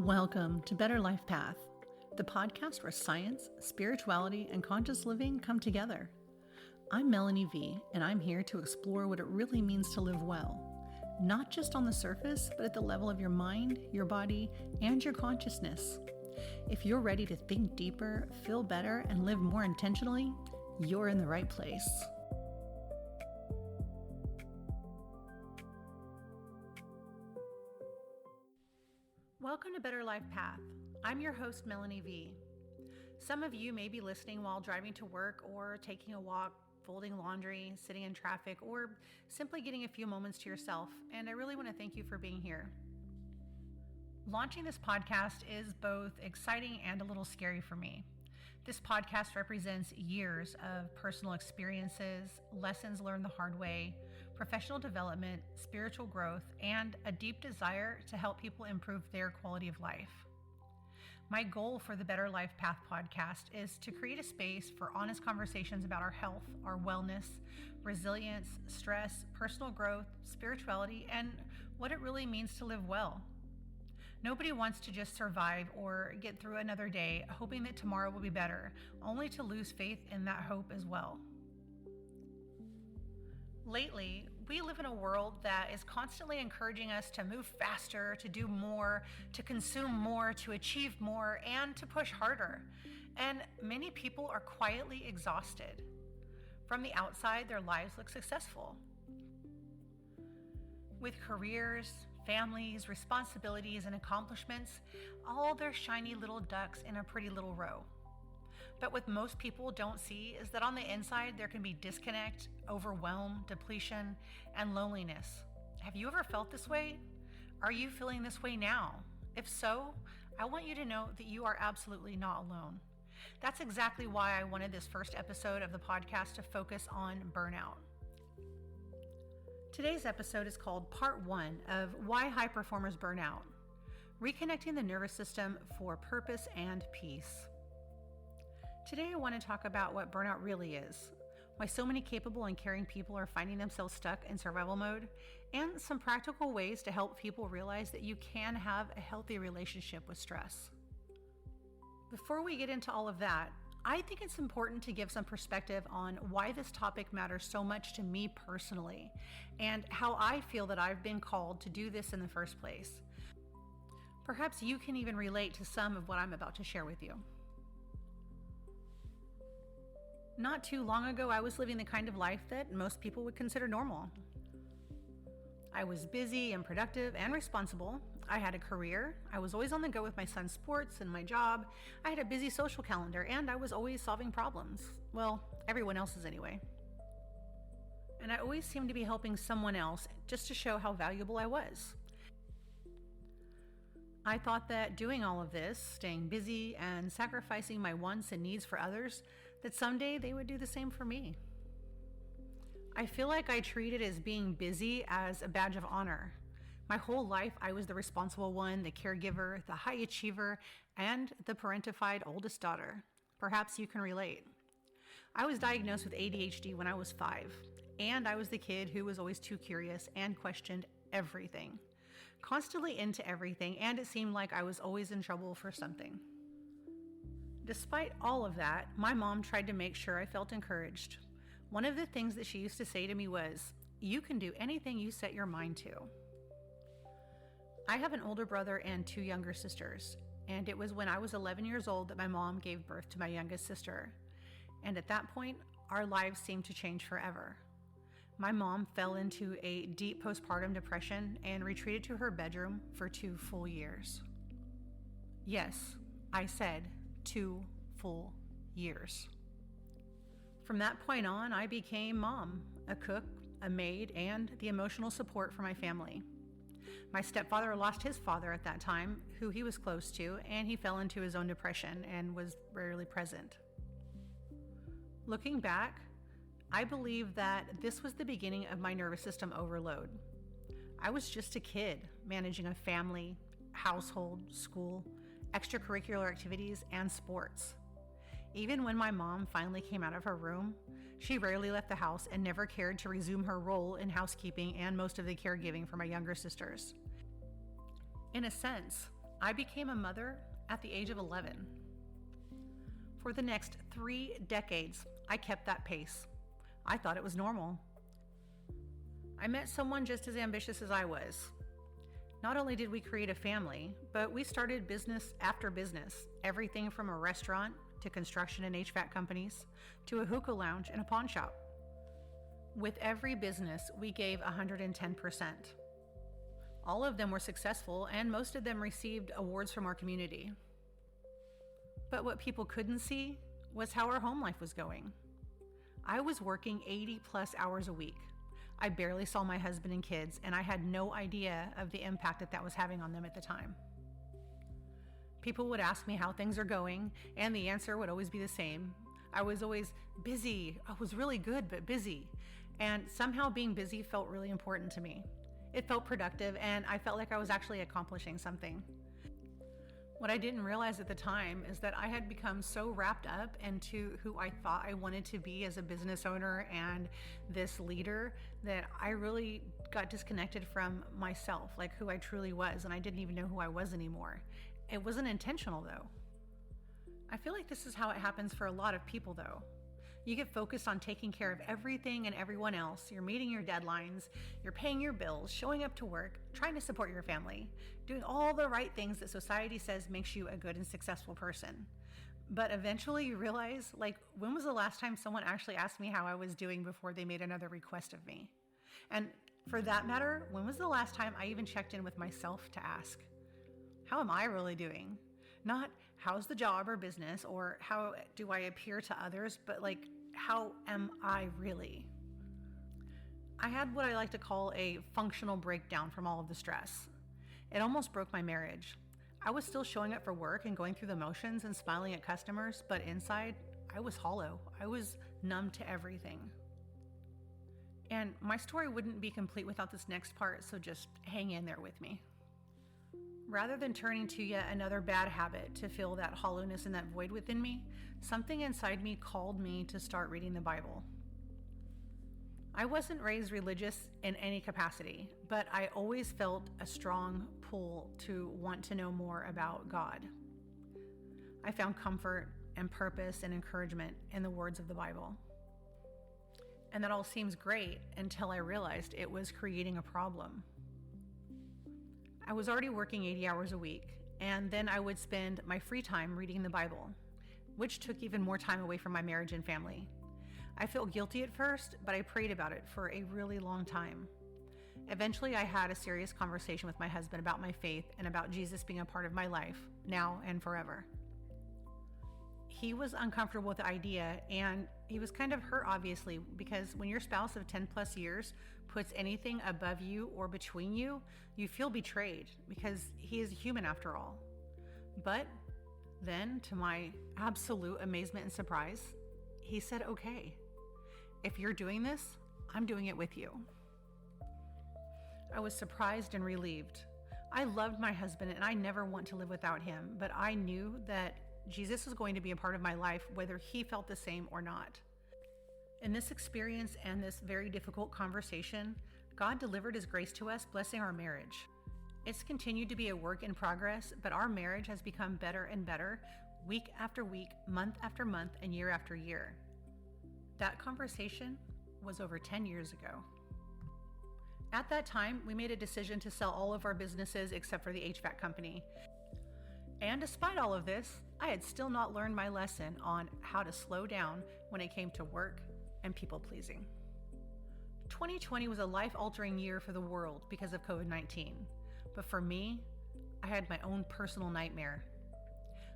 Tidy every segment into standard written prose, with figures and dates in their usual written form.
Welcome to Better Life Path, the podcast where science, spirituality, and conscious living come together. I'm Melanie Vee, and I'm here to explore what it really means to live well, not just on the surface, but at the level of your mind, your body, and your consciousness. If you're ready to think deeper, feel better, and live more intentionally, you're in the right place. Welcome to Better Life Path. I'm your host, Melanie Vee. Some of you may be listening while driving to work or taking a walk, folding laundry, sitting in traffic, or simply getting a few moments to yourself, and I really want to thank you for being here. Launching this podcast is both exciting and a little scary for me. This podcast represents years of personal experiences, lessons learned the hard way, professional development, spiritual growth, and a deep desire to help people improve their quality of life. My goal for the Better Life Path podcast is to create a space for honest conversations about our health, our wellness, resilience, stress, personal growth, spirituality, and what it really means to live well. Nobody wants to just survive or get through another day hoping that tomorrow will be better, only to lose faith in that hope as well. Lately, we live in a world that is constantly encouraging us to move faster, to do more, to consume more, to achieve more, and to push harder. And many people are quietly exhausted. From the outside, their lives look successful, with careers, families, responsibilities, and accomplishments, all their shiny little ducks in a pretty little row. But what most people don't see is that on the inside, there can be disconnect, overwhelm, depletion, and loneliness. Have you ever felt this way? Are you feeling this way now? If so, I want you to know that you are absolutely not alone. That's exactly why I wanted this first episode of the podcast to focus on burnout. Today's episode is called Part 1 of Why High Performers Burn Out: Reconnecting the Nervous System for Purpose and Peace. Today I want to talk about what burnout really is, why so many capable and caring people are finding themselves stuck in survival mode, and some practical ways to help people realize that you can have a healthy relationship with stress. Before we get into all of that, I think it's important to give some perspective on why this topic matters so much to me personally, and how I feel that I've been called to do this in the first place. Perhaps you can even relate to some of what I'm about to share with you. Not too long ago, I was living the kind of life that most people would consider normal. I was busy and productive and responsible. I had a career. I was always on the go with my son's sports and my job. I had a busy social calendar, and I was always solving problems. Well, everyone else's anyway. And I always seemed to be helping someone else just to show how valuable I was. I thought that doing all of this, staying busy and sacrificing my wants and needs for others, that someday they would do the same for me. I feel like I treated as being busy as a badge of honor. My whole life, I was the responsible one, the caregiver, the high achiever, and the parentified oldest daughter. Perhaps you can relate. I was diagnosed with ADHD when I was 5, and I was the kid who was always too curious and questioned everything, constantly into everything, and it seemed like I was always in trouble for something. Despite all of that, my mom tried to make sure I felt encouraged. One of the things that she used to say to me was, "You can do anything you set your mind to." I have an older brother and 2 younger sisters, and it was when I was 11 years old that my mom gave birth to my youngest sister. And at that point, our lives seemed to change forever. My mom fell into a deep postpartum depression and retreated to her bedroom for 2 full years. Yes, I said 2 full years. From that point on, I became mom, a cook, a maid, and the emotional support for my family. My stepfather lost his father at that time, who he was close to, and he fell into his own depression and was rarely present. Looking back, I believe that this was the beginning of my nervous system overload. I was just a kid managing a family, household, school, extracurricular activities, and sports. Even when my mom finally came out of her room, she rarely left the house and never cared to resume her role in housekeeping and most of the caregiving for my younger sisters. In a sense, I became a mother at the age of 11. For the next 3 decades, I kept that pace. I thought it was normal. I met someone just as ambitious as I was. Not only did we create a family, but we started business after business, everything from a restaurant to construction and HVAC companies to a hookah lounge and a pawn shop. With every business, we gave 110%. All of them were successful, and most of them received awards from our community. But what people couldn't see was how our home life was going. I was working 80 plus hours a week. I barely saw my husband and kids, and I had no idea of the impact that was having on them at the time. People would ask me how things are going, and the answer would always be the same. I was always busy. I was really good, but busy. And somehow being busy felt really important to me. It felt productive, and I felt like I was actually accomplishing something. What I didn't realize at the time is that I had become so wrapped up into who I thought I wanted to be as a business owner and this leader that I really got disconnected from myself, like who I truly was, and I didn't even know who I was anymore. It wasn't intentional though. I feel like this is how it happens for a lot of people though. You get focused on taking care of everything and everyone else. You're meeting your deadlines, you're paying your bills, showing up to work, trying to support your family, doing all the right things that society says makes you a good and successful person. But eventually you realize, like, when was the last time someone actually asked me how I was doing before they made another request of me? And for that matter, when was the last time I even checked in with myself to ask, how am I really doing? Not how's the job or business or how do I appear to others, but like, how am I really? I had what I like to call a functional breakdown from all of the stress. It almost broke my marriage. I was still showing up for work and going through the motions and smiling at customers, but inside, I was hollow. I was numb to everything. And my story wouldn't be complete without this next part, so just hang in there with me. Rather than turning to yet another bad habit to fill that hollowness and that void within me, something inside me called me to start reading the Bible. I wasn't raised religious in any capacity, but I always felt a strong pull to want to know more about God. I found comfort and purpose and encouragement in the words of the Bible. And that all seems great until I realized it was creating a problem. I was already working 80 hours a week, and then I would spend my free time reading the Bible, which took even more time away from my marriage and family. I felt guilty at first, but I prayed about it for a really long time. Eventually, I had a serious conversation with my husband about my faith and about Jesus being a part of my life, now and forever. He was uncomfortable with the idea, and he was kind of hurt, obviously, because when your spouse of 10 plus years puts anything above you or between you, you feel betrayed because he is human after all. But then, to my absolute amazement and surprise, he said, okay, if you're doing this, I'm doing it with you. I was surprised and relieved. I loved my husband and I never want to live without him, but I knew that Jesus was going to be a part of my life, whether he felt the same or not. In this experience and this very difficult conversation, God delivered his grace to us, blessing our marriage. It's continued to be a work in progress, but our marriage has become better and better, week after week, month after month, and year after year. That conversation was over 10 years ago. At that time, we made a decision to sell all of our businesses except for the HVAC company. And despite all of this, I had still not learned my lesson on how to slow down when it came to work and people pleasing. 2020 was a life-altering year for the world because of COVID-19. But for me, I had my own personal nightmare.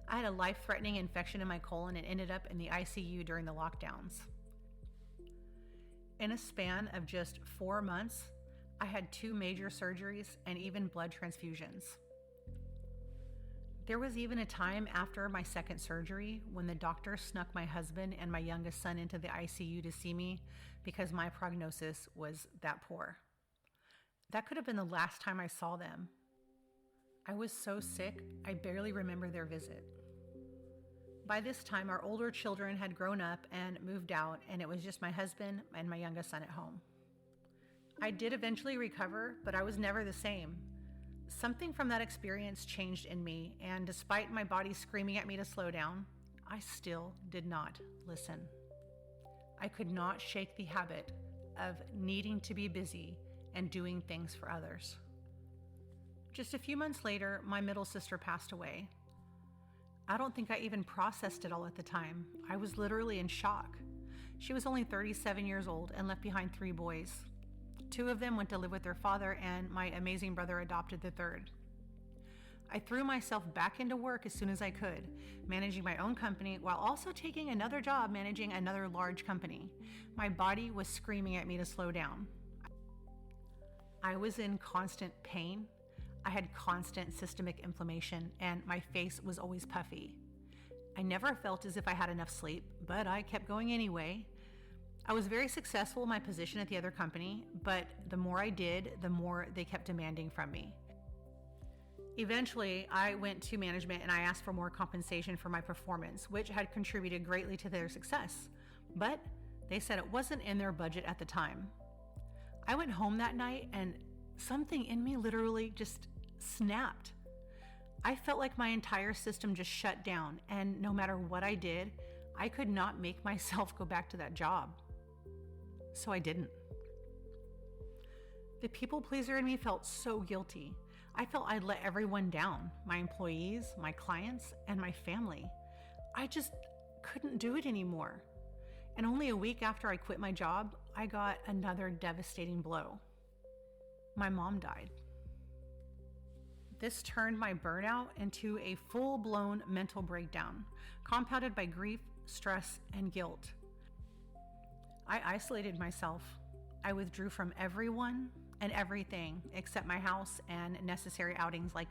I had a life-threatening infection in my colon and ended up in the ICU during the lockdowns. In a span of just 4 months, I had 2 major surgeries and even blood transfusions. There was even a time after my second surgery when the doctor snuck my husband and my youngest son into the ICU to see me because my prognosis was that poor. That could have been the last time I saw them. I was so sick, I barely remember their visit. By this time, our older children had grown up and moved out, and it was just my husband and my youngest son at home. I did eventually recover, but I was never the same. Something from that experience changed in me, and despite my body screaming at me to slow down, I still did not listen. I could not shake the habit of needing to be busy and doing things for others. Just a few months later, my middle sister passed away. I don't think I even processed it all at the time. I was literally in shock. She was only 37 years old and left behind 3 boys. 2 of them went to live with their father, and my amazing brother adopted the 3rd. I threw myself back into work as soon as I could, managing my own company while also taking another job managing another large company. My body was screaming at me to slow down. I was in constant pain. I had constant systemic inflammation, and my face was always puffy. I never felt as if I had enough sleep, but I kept going anyway. I was very successful in my position at the other company, but the more I did, the more they kept demanding from me. Eventually, I went to management and I asked for more compensation for my performance, which had contributed greatly to their success. But they said it wasn't in their budget at the time. I went home that night and something in me literally just snapped. I felt like my entire system just shut down, and no matter what I did, I could not make myself go back to that job. So I didn't. The people pleaser in me felt so guilty. I felt I'd let everyone down, my employees, my clients, and my family. I just couldn't do it anymore. And only a week after I quit my job, I got another devastating blow. My mom died. This turned my burnout into a full-blown mental breakdown, compounded by grief, stress, and guilt. I isolated myself. I withdrew from everyone and everything except my house and necessary outings like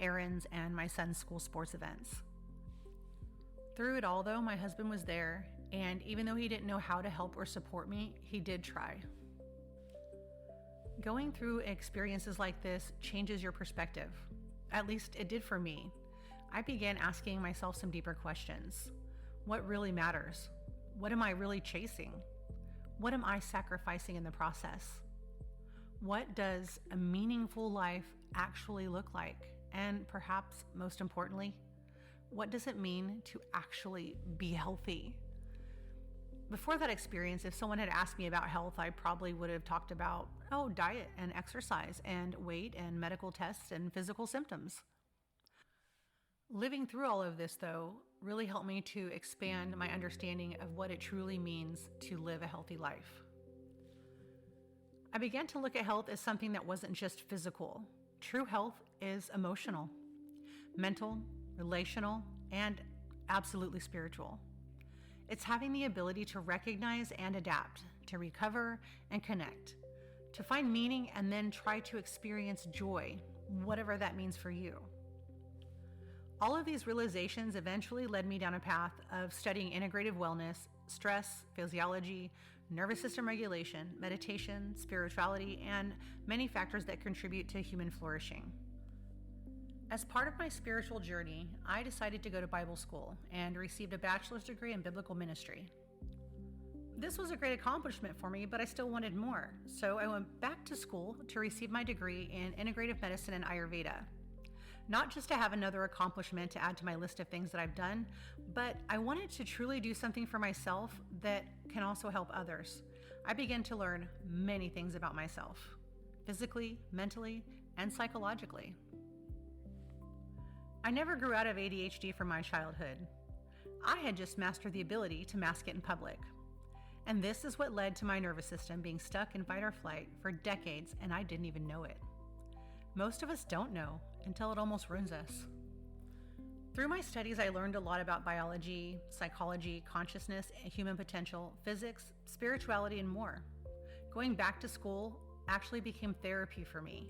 errands and my son's school sports events. Through it all, though, my husband was there, and even though he didn't know how to help or support me, he did try. Going through experiences like this changes your perspective. At least it did for me. I began asking myself some deeper questions. What really matters? What am I really chasing? What am I sacrificing in the process? What does a meaningful life actually look like? And perhaps most importantly, what does it mean to actually be healthy? Before that experience, if someone had asked me about health, I probably would have talked about, diet and exercise and weight and medical tests and physical symptoms. Living through all of this, though, really helped me to expand my understanding of what it truly means to live a healthy life. I began to look at health as something that wasn't just physical. True health is emotional, mental, relational, and absolutely spiritual. It's having the ability to recognize and adapt, to recover and connect, to find meaning and then try to experience joy, whatever that means for you. All of these realizations eventually led me down a path of studying integrative wellness, stress, physiology, nervous system regulation, meditation, spirituality, and many factors that contribute to human flourishing. As part of my spiritual journey, I decided to go to Bible school and received a bachelor's degree in biblical ministry. This was a great accomplishment for me, but I still wanted more. So I went back to school to receive my degree in integrative medicine and Ayurveda. Not just to have another accomplishment to add to my list of things that I've done, but I wanted to truly do something for myself that can also help others. I began to learn many things about myself, physically, mentally, and psychologically. I never grew out of ADHD from my childhood. I had just mastered the ability to mask it in public. And this is what led to my nervous system being stuck in fight or flight for decades, and I didn't even know it. Most of us don't know until it almost ruins us. Through my studies, I learned a lot about biology, psychology, consciousness, human potential, physics, spirituality, and more. Going back to school actually became therapy for me.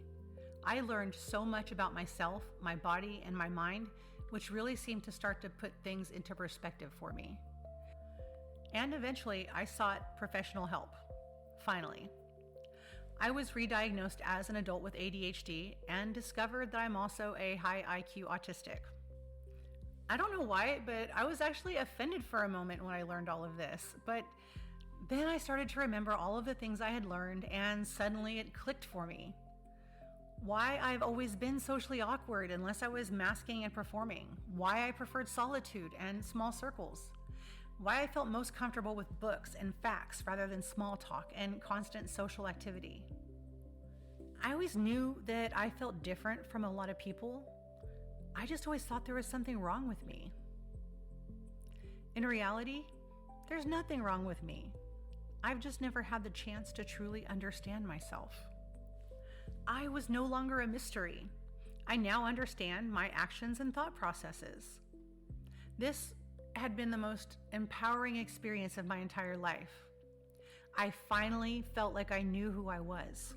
I learned so much about myself, my body, and my mind, which really seemed to start to put things into perspective for me. And eventually, I sought professional help. Finally. I was re-diagnosed as an adult with ADHD and discovered that I'm also a high IQ autistic. I don't know why, but I was actually offended for a moment when I learned all of this. But then I started to remember all of the things I had learned, and suddenly it clicked for me. why I've always been socially awkward unless I was masking and performing, why I preferred solitude and small circles, why I felt most comfortable with books and facts rather than small talk and constant social activity. I always knew that I felt different from a lot of people. I just always thought there was something wrong with me. In reality, there's nothing wrong with me. I've just never had the chance to truly understand myself. I was no longer a mystery. I now understand my actions and thought processes. This had been the most empowering experience of my entire life. I finally felt like I knew who I was.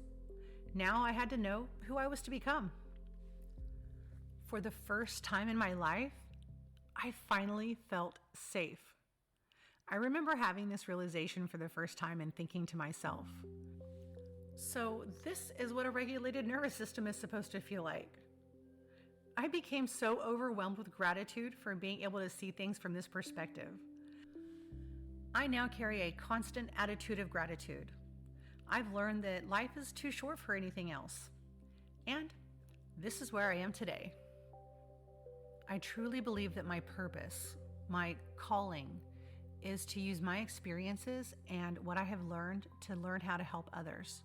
Now I had to know who I was to become. For the first time in my life, I finally felt safe. I remember having this realization for the first time and thinking to myself, so this is what a regulated nervous system is supposed to feel like. I became so overwhelmed with gratitude for being able to see things from this perspective. I now carry a constant attitude of gratitude. I've learned that life is too short for anything else. And this is where I am today. I truly believe that my purpose, my calling, is to use my experiences and what I have learned to learn how to help others,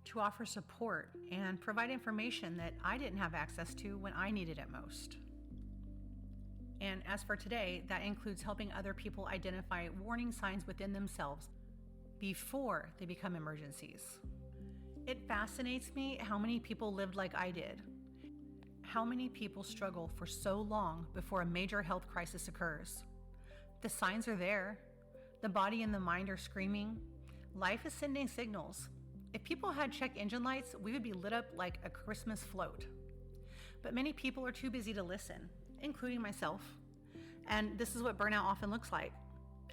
to offer support and provide information that I didn't have access to when I needed it most. And as for today, that includes helping other people identify warning signs within themselves before they become emergencies. It fascinates me how many people lived like I did. How many people struggle for so long before a major health crisis occurs. The signs are there. The body and the mind are screaming. Life is sending signals. If people had check engine lights, we would be lit up like a Christmas float. But many people are too busy to listen, including myself. And this is what burnout often looks like.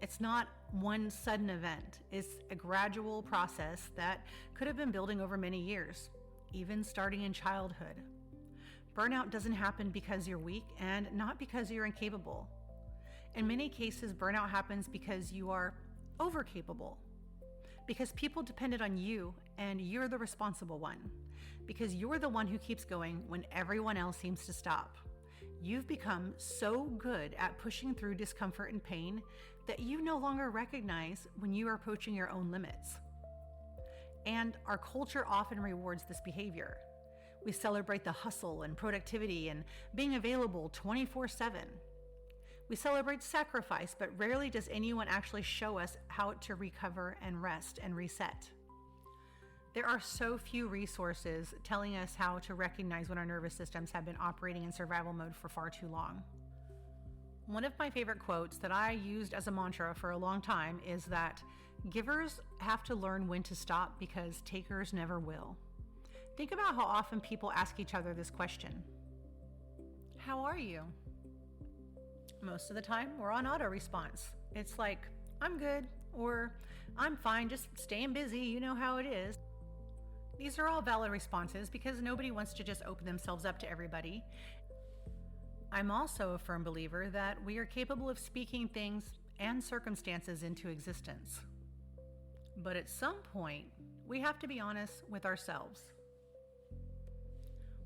It's not one sudden event. It's a gradual process that could have been building over many years, even starting in childhood. Burnout doesn't happen because you're weak and not because you're incapable. In many cases, burnout happens because you are overcapable. Because people depended on you and you're the responsible one. Because you're the one who keeps going when everyone else seems to stop. You've become so good at pushing through discomfort and pain that you no longer recognize when you are approaching your own limits. And our culture often rewards this behavior. We celebrate the hustle and productivity and being available 24/7. We celebrate sacrifice, but rarely does anyone actually show us how to recover and rest and reset. There are so few resources telling us how to recognize when our nervous systems have been operating in survival mode for far too long. One of my favorite quotes that I used as a mantra for a long time is that givers have to learn when to stop because takers never will. Think about how often people ask each other this question. How are you? Most of the time, we're on auto response. It's like, I'm good, or I'm fine, just staying busy, you know how it is. These are all valid responses because nobody wants to just open themselves up to everybody. I'm also a firm believer that we are capable of speaking things and circumstances into existence. But at some point, we have to be honest with ourselves.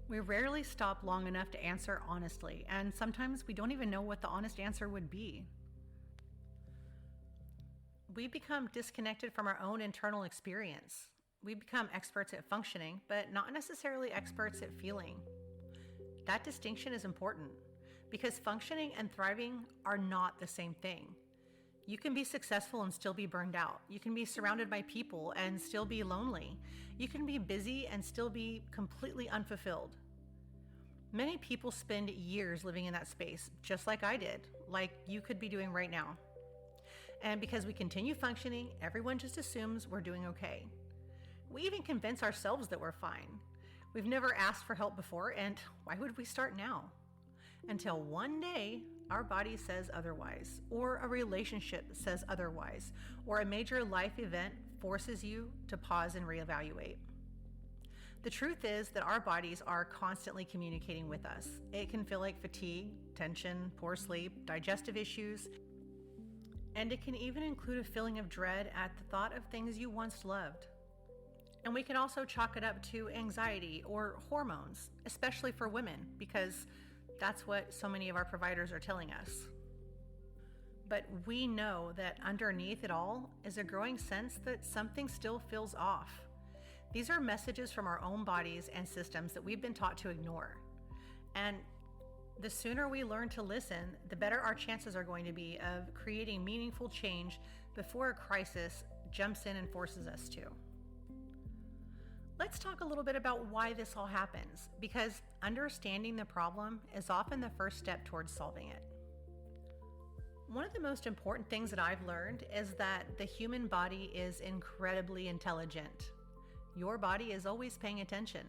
We rarely stop long enough to answer honestly, and sometimes we don't even know what the honest answer would be. We become disconnected from our own internal experience. We become experts at functioning, but not necessarily experts at feeling. That distinction is important because functioning and thriving are not the same thing. You can be successful and still be burned out. You can be surrounded by people and still be lonely. You can be busy and still be completely unfulfilled. Many people spend years living in that space, just like I did, like you could be doing right now. And because we continue functioning, everyone just assumes we're doing okay. We even convince ourselves that we're fine. We've never asked for help before, and why would we start now? Until one day, our body says otherwise, or a relationship says otherwise, or a major life event forces you to pause and reevaluate. The truth is that our bodies are constantly communicating with us. It can feel like fatigue, tension, poor sleep, digestive issues, and it can even include a feeling of dread at the thought of things you once loved. And we can also chalk it up to anxiety or hormones, especially for women, because that's what so many of our providers are telling us. But we know that underneath it all is a growing sense that something still feels off. These are messages from our own bodies and systems that we've been taught to ignore. And the sooner we learn to listen, the better our chances are going to be of creating meaningful change before a crisis jumps in and forces us to. Let's talk a little bit about why this all happens, because understanding the problem is often the first step towards solving it. One of the most important things that I've learned is that the human body is incredibly intelligent. Your body is always paying attention.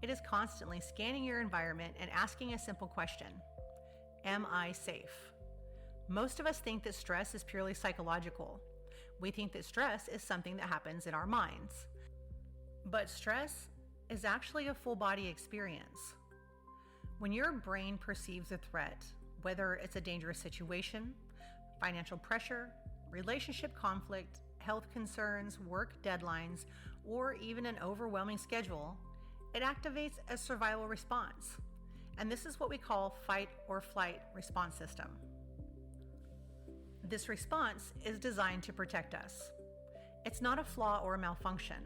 It is constantly scanning your environment and asking a simple question: am I safe? Most of us think that stress is purely psychological. We think that stress is something that happens in our minds. But stress is actually a full body experience. When your brain perceives a threat, whether it's a dangerous situation, financial pressure, relationship conflict, health concerns, work deadlines, or even an overwhelming schedule, it activates a survival response. And this is what we call fight or flight response system. This response is designed to protect us. It's not a flaw or a malfunction.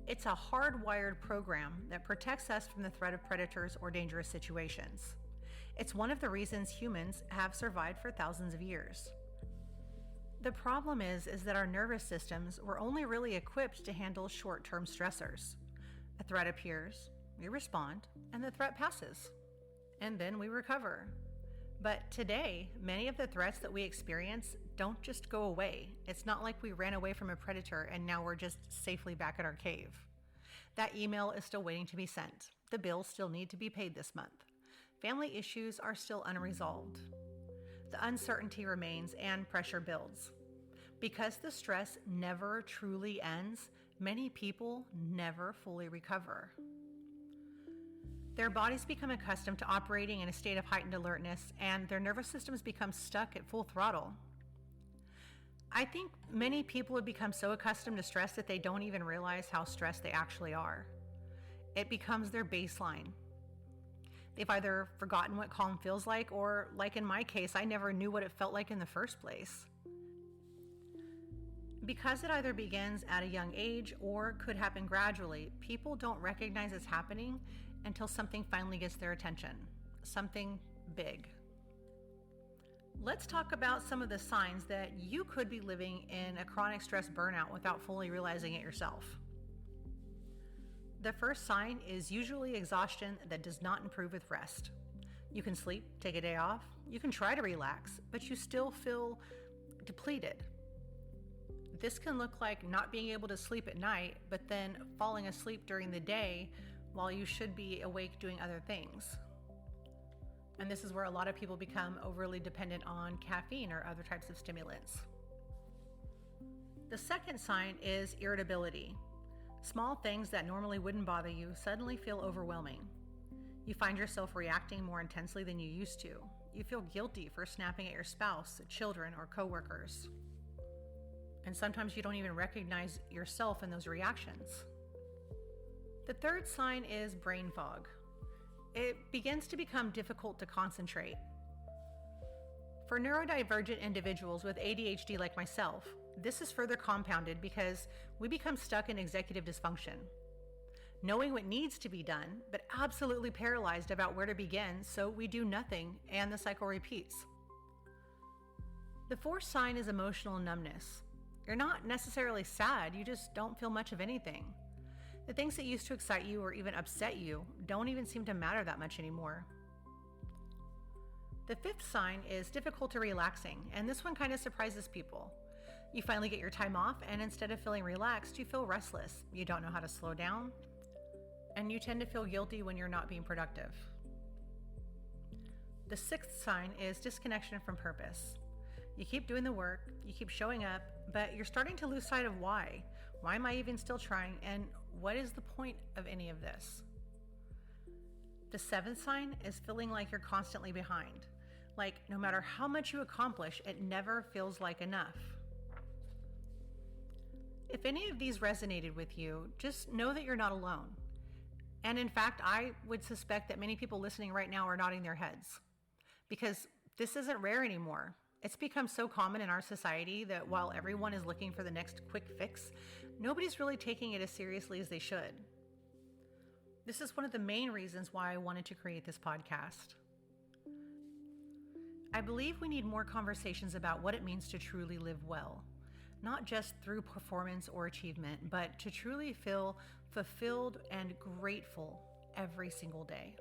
It's a hardwired program that protects us from the threat of predators or dangerous situations. It's one of the reasons humans have survived for thousands of years. The problem is that our nervous systems were only really equipped to handle short-term stressors. A threat appears, we respond, and the threat passes. And then we recover. But today, many of the threats that we experience don't just go away. It's not like we ran away from a predator and now we're just safely back at our cave. That email is still waiting to be sent. The bills still need to be paid this month. Family issues are still unresolved. The uncertainty remains and pressure builds. Because the stress never truly ends, many people never fully recover. Their bodies become accustomed to operating in a state of heightened alertness, and their nervous systems become stuck at full throttle. I think many people have become so accustomed to stress that they don't even realize how stressed they actually are. It becomes their baseline. They've either forgotten what calm feels like, or like in my case, I never knew what it felt like in the first place. Because it either begins at a young age or could happen gradually, people don't recognize it's happening until something finally gets their attention, something big. Let's talk about some of the signs that you could be living in a chronic stress burnout without fully realizing it yourself. The first sign is usually exhaustion that does not improve with rest. You can sleep, take a day off, you can try to relax, but you still feel depleted. This can look like not being able to sleep at night, but then falling asleep during the day while you should be awake doing other things. And this is where a lot of people become overly dependent on caffeine or other types of stimulants. The second sign is irritability. Small things that normally wouldn't bother you suddenly feel overwhelming. You find yourself reacting more intensely than you used to. You feel guilty for snapping at your spouse, children, or coworkers. And sometimes you don't even recognize yourself in those reactions. The third sign is brain fog. It begins to become difficult to concentrate. For neurodivergent individuals with ADHD like myself, this is further compounded because we become stuck in executive dysfunction, knowing what needs to be done, but absolutely paralyzed about where to begin, so we do nothing, and the cycle repeats. The fourth sign is emotional numbness. You're not necessarily sad, you just don't feel much of anything. The things that used to excite you or even upset you don't even seem to matter that much anymore. The fifth sign is difficulty relaxing, and this one kind of surprises people. You finally get your time off, and instead of feeling relaxed, you feel restless. You don't know how to slow down, and you tend to feel guilty when you're not being productive. The sixth sign is disconnection from purpose. You keep doing the work, you keep showing up, but you're starting to lose sight of why. Why am I even still trying, and what is the point of any of this? The seventh sign is feeling like you're constantly behind. Like no matter how much you accomplish, it never feels like enough. If any of these resonated with you, just know that you're not alone. And in fact, I would suspect that many people listening right now are nodding their heads because this isn't rare anymore. It's become so common in our society that while everyone is looking for the next quick fix, nobody's really taking it as seriously as they should. This is one of the main reasons why I wanted to create this podcast. I believe we need more conversations about what it means to truly live well, not just through performance or achievement, but to truly feel fulfilled and grateful every single day.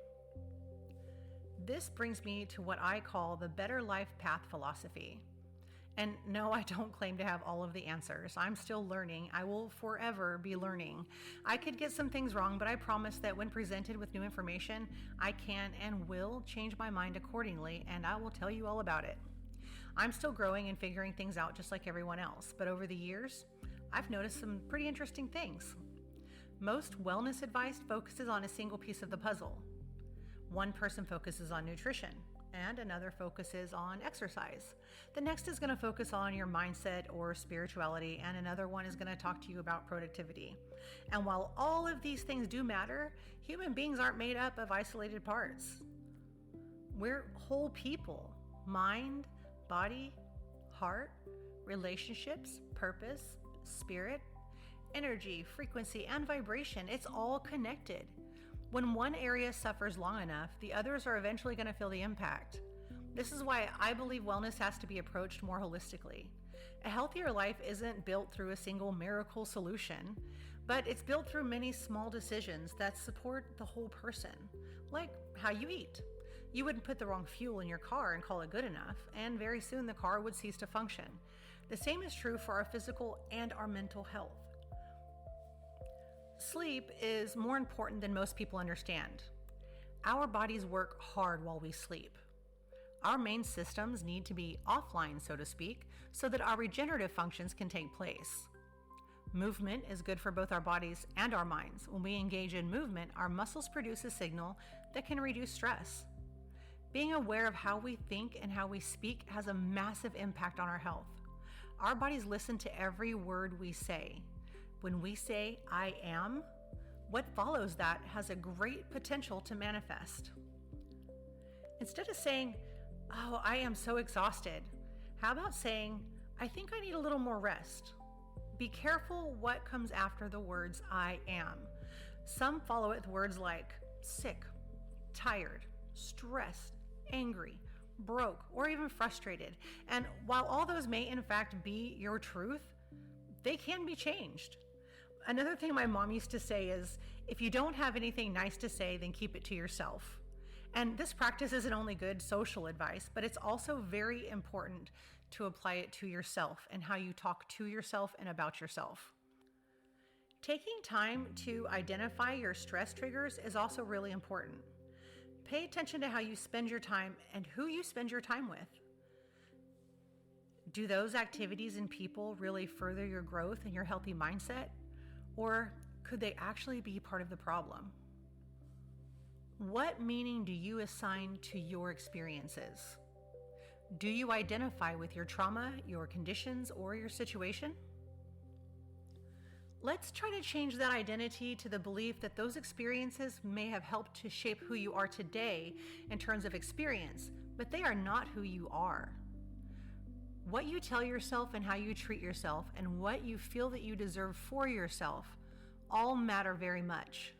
This brings me to what I call the Better Life Path philosophy. And no, I don't claim to have all of the answers. I'm still learning. I will forever be learning. I could get some things wrong, but I promise that when presented with new information, I can and will change my mind accordingly, and I will tell you all about it. I'm still growing and figuring things out just like everyone else, but over the years, I've noticed some pretty interesting things. Most wellness advice focuses on a single piece of the puzzle. One person focuses on nutrition, and another focuses on exercise. The next is going to focus on your mindset or spirituality, and another one is going to talk to you about productivity. And while all of these things do matter, human beings aren't made up of isolated parts. We're whole people: mind, body, heart, relationships, purpose, spirit, energy, frequency, and vibration. It's all connected. When one area suffers long enough, the others are eventually going to feel the impact. This is why I believe wellness has to be approached more holistically. A healthier life isn't built through a single miracle solution, but it's built through many small decisions that support the whole person, like how you eat. You wouldn't put the wrong fuel in your car and call it good enough, and very soon the car would cease to function. The same is true for our physical and our mental health. Sleep is more important than most people understand. Our bodies work hard while we sleep. Our main systems need to be offline, so to speak, so that our regenerative functions can take place. Movement is good for both our bodies and our minds. When we engage in movement, our muscles produce a signal that can reduce stress. Being aware of how we think and how we speak has a massive impact on our health. Our bodies listen to every word we say. When we say, "I am," what follows that has a great potential to manifest. Instead of saying, "Oh, I am so exhausted," how about saying, "I think I need a little more rest"? Be careful what comes after the words "I am." Some follow it with words like sick, tired, stressed, angry, broke, or even frustrated. And while all those may in fact be your truth, they can be changed. Another thing my mom used to say is, if you don't have anything nice to say, then keep it to yourself. And this practice isn't only good social advice, but it's also very important to apply it to yourself and how you talk to yourself and about yourself. Taking time to identify your stress triggers is also really important. Pay attention to how you spend your time and who you spend your time with. Do those activities and people really further your growth and your healthy mindset? Or could they actually be part of the problem? What meaning do you assign to your experiences? Do you identify with your trauma, your conditions, or your situation? Let's try to change that identity to the belief that those experiences may have helped to shape who you are today in terms of experience, but they are not who you are. What you tell yourself and how you treat yourself and what you feel that you deserve for yourself all matter very much.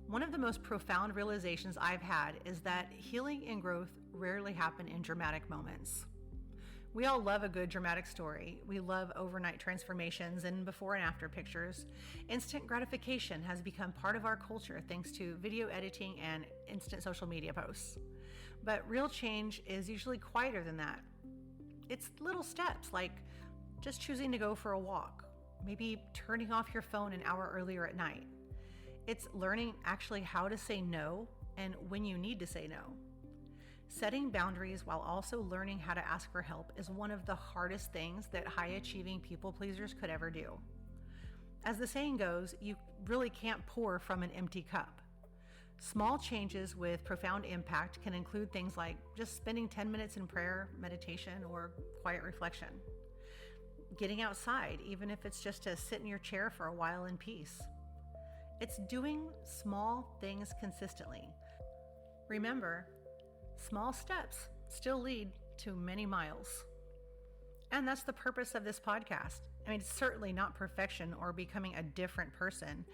One of the most profound realizations I've had is that healing and growth rarely happen in dramatic moments. We all love a good dramatic story. We love overnight transformations and before and after pictures. Instant gratification has become part of our culture thanks to video editing and instant social media posts. But real change is usually quieter than that. It's little steps like just choosing to go for a walk, maybe turning off your phone an hour earlier at night. It's learning actually how to say no and when you need to say no. Setting boundaries while also learning how to ask for help is one of the hardest things that high-achieving people pleasers could ever do. As the saying goes, you really can't pour from an empty cup. Small changes with profound impact can include things like just spending 10 minutes in prayer, meditation, or quiet reflection. getting outside, even if it's just to sit in your chair for a while in peace. It's doing small things consistently. Remember, small steps still lead to many miles. And that's the purpose of this podcast. I mean, it's certainly not perfection or becoming a different person.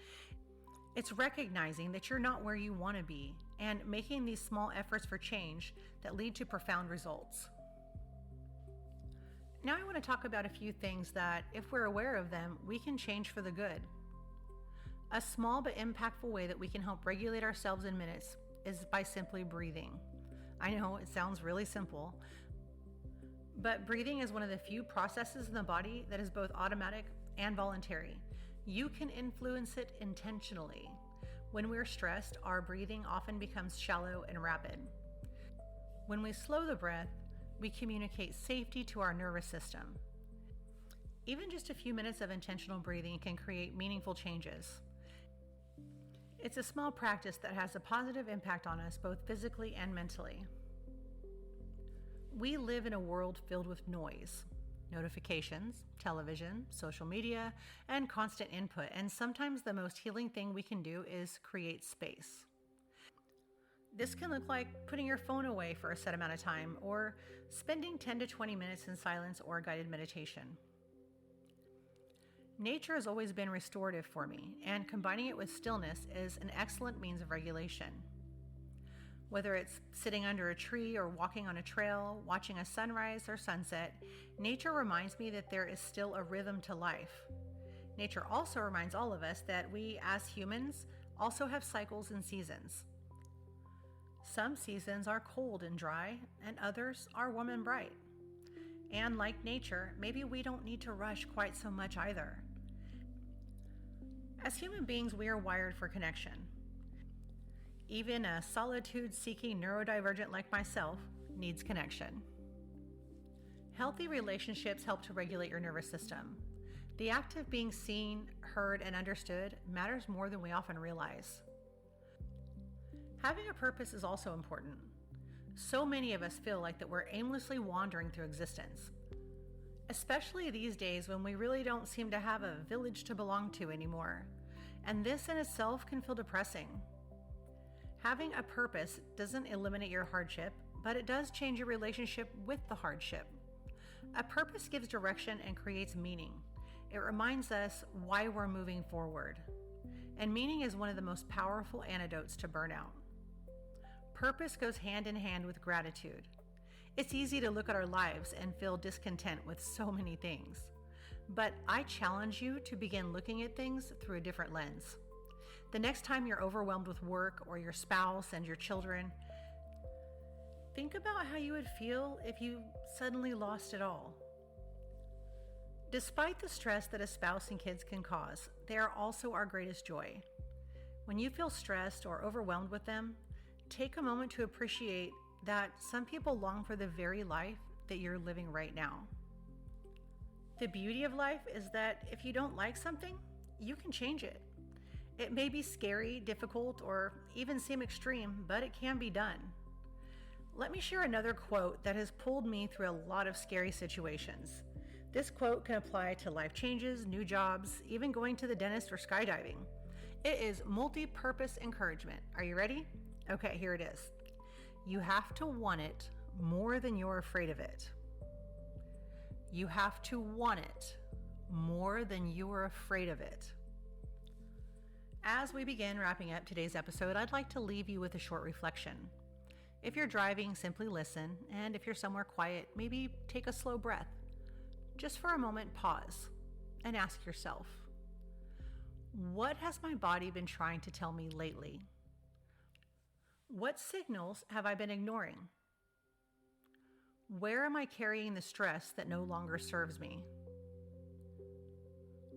It's recognizing that you're not where you want to be and making these small efforts for change that lead to profound results. Now I want to talk about a few things that, if we're aware of them, we can change for the good. A small but impactful way that we can help regulate ourselves in minutes is by simply breathing. I know it sounds really simple, but breathing is one of the few processes in the body that is both automatic and voluntary. You can influence it intentionally. When we're stressed, our breathing often becomes shallow and rapid. When we slow the breath, we communicate safety to our nervous system. Even just a few minutes of intentional breathing can create meaningful changes. It's a small practice that has a positive impact on us both physically and mentally. We live in a world filled with noise, notifications, television, social media, and constant input, and sometimes the most healing thing we can do is create space. This can look like putting your phone away for a set amount of time or spending 10 to 20 minutes in silence or guided meditation. Nature has always been restorative for me, and combining it with stillness is an excellent means of regulation. Whether it's sitting under a tree or walking on a trail, watching a sunrise or sunset, nature reminds me that there is still a rhythm to life. Nature also reminds all of us that we, as humans, also have cycles and seasons. Some seasons are cold and dry, and others are warm and bright. And like nature, maybe we don't need to rush quite so much either. As human beings, we are wired for connection. Even a solitude-seeking neurodivergent like myself needs connection. Healthy relationships help to regulate your nervous system. The act of being seen, heard, and understood matters more than we often realize. Having a purpose is also important. So many of us feel like that we're aimlessly wandering through existence, especially these days when we really don't seem to have a village to belong to anymore. And this in itself can feel depressing. Having a purpose doesn't eliminate your hardship, but it does change your relationship with the hardship. A purpose gives direction and creates meaning. It reminds us why we're moving forward. And meaning is one of the most powerful antidotes to burnout. Purpose goes hand in hand with gratitude. It's easy to look at our lives and feel discontent with so many things. But I challenge you to begin looking at things through a different lens. The next time you're overwhelmed with work or your spouse and your children, think about how you would feel if you suddenly lost it all. Despite the stress that a spouse and kids can cause, they are also our greatest joy. When you feel stressed or overwhelmed with them, take a moment to appreciate that some people long for the very life that you're living right now. The beauty of life is that if you don't like something, you can change it. It may be scary, difficult, or even seem extreme, but it can be done. Let me share another quote that has pulled me through a lot of scary situations. This quote can apply to life changes, new jobs, even going to the dentist or skydiving. It is multi-purpose encouragement. Are you ready? Okay, here it is. You have to want it more than you're afraid of it. You have to want it more than you're afraid of it. As we begin wrapping up today's episode, I'd like to leave you with a short reflection. If you're driving, simply listen, and if you're somewhere quiet, maybe take a slow breath. Just for a moment, pause and ask yourself, what has my body been trying to tell me lately? What signals have I been ignoring? Where am I carrying the stress that no longer serves me?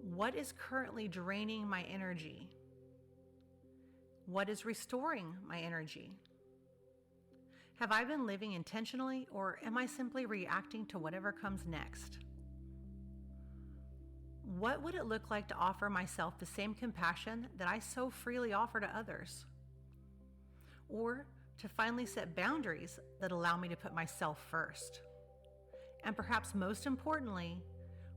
What is currently draining my energy? What is restoring my energy? Have I been living intentionally, or am I simply reacting to whatever comes next? What would it look like to offer myself the same compassion that I so freely offer to others? Or to finally set boundaries that allow me to put myself first? And perhaps most importantly,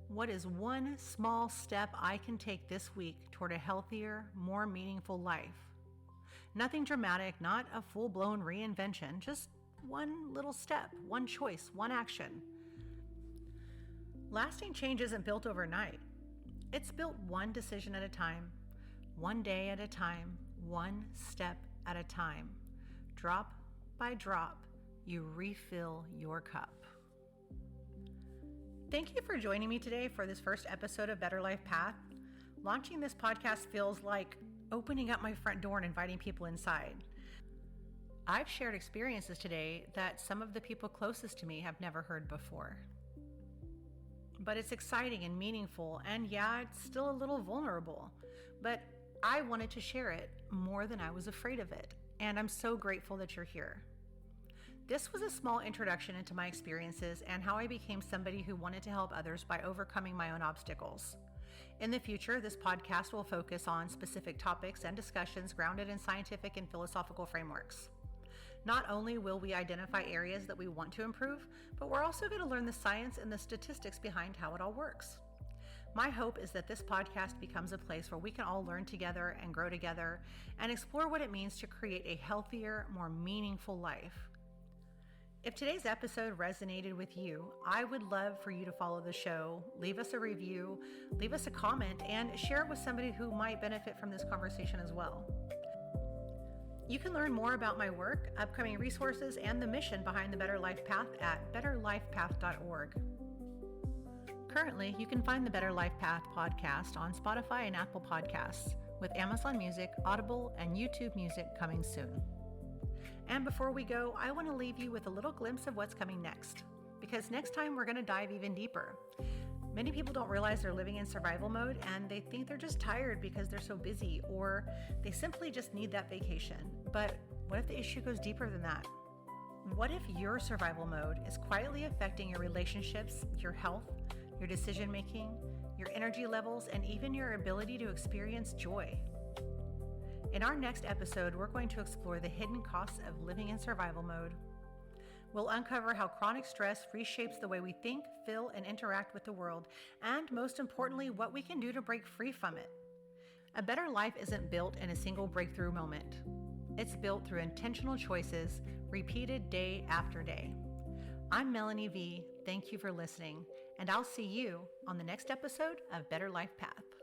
What is one small step I can take this week toward a healthier, more meaningful life? Nothing dramatic, not a full-blown reinvention, just one little step, one choice, one action. Lasting change isn't built overnight. It's built one decision at a time, one day at a time, one step at a time. Drop by drop, you refill your cup. Thank you for joining me today for this first episode of Better Life Path. Launching this podcast feels like opening up my front door and inviting people inside. I've shared experiences today that some of the people closest to me have never heard before. But it's exciting and meaningful, and yeah, it's still a little vulnerable. But I wanted to share it more than I was afraid of it, and I'm so grateful that you're here. This was a small introduction into my experiences and how I became somebody who wanted to help others by overcoming my own obstacles. In the future, this podcast will focus on specific topics and discussions grounded in scientific and philosophical frameworks. Not only will we identify areas that we want to improve, but we're also going to learn the science and the statistics behind how it all works. My hope is that this podcast becomes a place where we can all learn together and grow together and explore what it means to create a healthier, more meaningful life. If today's episode resonated with you, I would love for you to follow the show, leave us a review, leave us a comment, and share it with somebody who might benefit from this conversation as well. You can learn more about my work, upcoming resources, and the mission behind the Better Life Path at betterlifepath.org. Currently, you can find the Better Life Path podcast on Spotify and Apple Podcasts, with Amazon Music, Audible, and YouTube Music coming soon. And before we go, I want to leave you with a little glimpse of what's coming next, because next time we're going to dive even deeper. Many people don't realize they're living in survival mode, and they think they're just tired because they're so busy, or they simply just need that vacation. But what if the issue goes deeper than that? What if your survival mode is quietly affecting your relationships, your health, your decision making, your energy levels, and even your ability to experience joy? In our next episode, we're going to explore the hidden costs of living in survival mode. We'll uncover how chronic stress reshapes the way we think, feel, and interact with the world, and most importantly, what we can do to break free from it. A better life isn't built in a single breakthrough moment. It's built through intentional choices, repeated day after day. I'm Melanie Vee. Thank you for listening, and I'll see you on the next episode of Better Life Path.